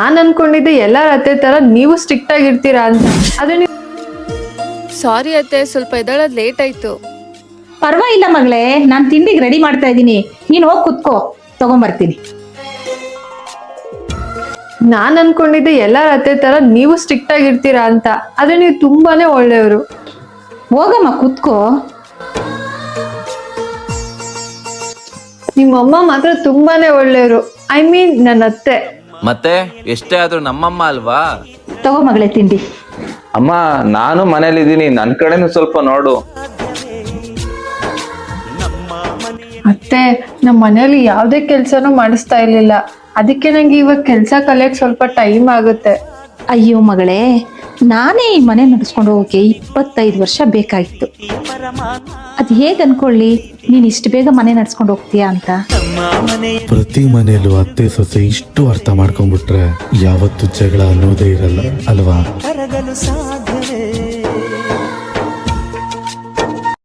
ನಾನ್ ಅನ್ಕೊಂಡಿದ್ದೆ ಎಲ್ಲಾರ ಅತ್ತೆ ತರ ನೀವು ಸ್ಟ್ರಿಕ್ಟ್ ಆಗಿರ್ತೀರಾ ಅಂತ. ಆದ್ರೆ ನೀವು ಸಾರಿ ಅತ್ತೆ, ಸ್ವಲ್ಪ ಎದ್ದೇಳೋದು ಲೇಟ್ ಆಯ್ತು. ಪರವಾಗಿಲ್ಲ ಮಗಳೇ, ನಾನ್ ತಿಂಡಿಗೆ ರೆಡಿ ಮಾಡ್ತಾ ಇದ್ದೀನಿ, ನೀನ್ ಹೋಗಿ ಕುತ್ಕೋ, ತಗೊಂಬರ್ತೀನಿ. ನಾನ್ ಅನ್ಕೊಂಡಿದ್ದೆ ಎಲ್ಲಾರ ಅತ್ತೆ ತರ ನೀವು ಸ್ಟ್ರಿಕ್ಟ್ ಆಗಿರ್ತೀರಾ ಅಂತ. ಆದ್ರೆ ನೀವು ತುಂಬಾನೇ ಒಳ್ಳೆಯವರು. ಹೋಗಮ್ಮ ಕುತ್ಕೋ. ನಿಮ್ಮಮ್ಮ ಮಾತ್ರ ತುಂಬಾನೇ ಒಳ್ಳೆಯವರು. ಐ ಮೀನ್ ನನ್ನ ಅತ್ತೆ. ಮತ್ತೆ ಎಷ್ಟೇ ಆದ್ರೂ ನಮ್ಮಮ್ಮ ಅಲ್ವಾ? ತಗೋ ಮಗಳೇ ತಿಂಡಿ. ಅಮ್ಮ, ನಾನು ಮನೇಲಿದ್ದೀನಿ, ನನ್ ಕಡೆನೂ ಸ್ವಲ್ಪ ನೋಡು. ಅತ್ತೆ, ನಮ್ಮ ಮನೆಯಲ್ಲಿ ಯಾವುದೇ ಕೆಲ್ಸನೂ ಮಾಡಿಸ್ತಾ ಇರ್ಲಿಲ್ಲ. ಅದಕ್ಕೆ ನಂಗೆ ಇವಾಗ ಕೆಲ್ಸ ಕಲಿಯಕ್ ಸ್ವಲ್ಪ ಟೈಮ್ ಆಗುತ್ತೆ. ಅಯ್ಯೋ ಮಗಳೇ, ನಾನೇ ಈ ಮನೆ ನಡೆಸ್ಕೊಂಡು ಹೋಗಕ್ಕೆ 25 ವರ್ಷ ಬೇಕಾಗಿತ್ತು. ಅದ್ ಹೇಗ್ ಅನ್ಕೊಳ್ಳಿ, ನೀನ್ ಇಷ್ಟು ಬೇಗ ಮನೆ ನಡ್ಸ್ಕೊಂಡು ಹೋಗ್ತೀಯಾ ಅಂತ. ಪ್ರತಿ ಮನೆಯಲ್ಲೂ ಅತ್ತೆ ಸೊಸೆ ಇಷ್ಟು ಅರ್ಥ ಮಾಡ್ಕೊಂಡ್ಬಿಟ್ರೆ ಯಾವತ್ತು ಜಗಳ ಅನ್ನೋದೇ ಇರಲ್ಲ ಅಲ್ವಾ?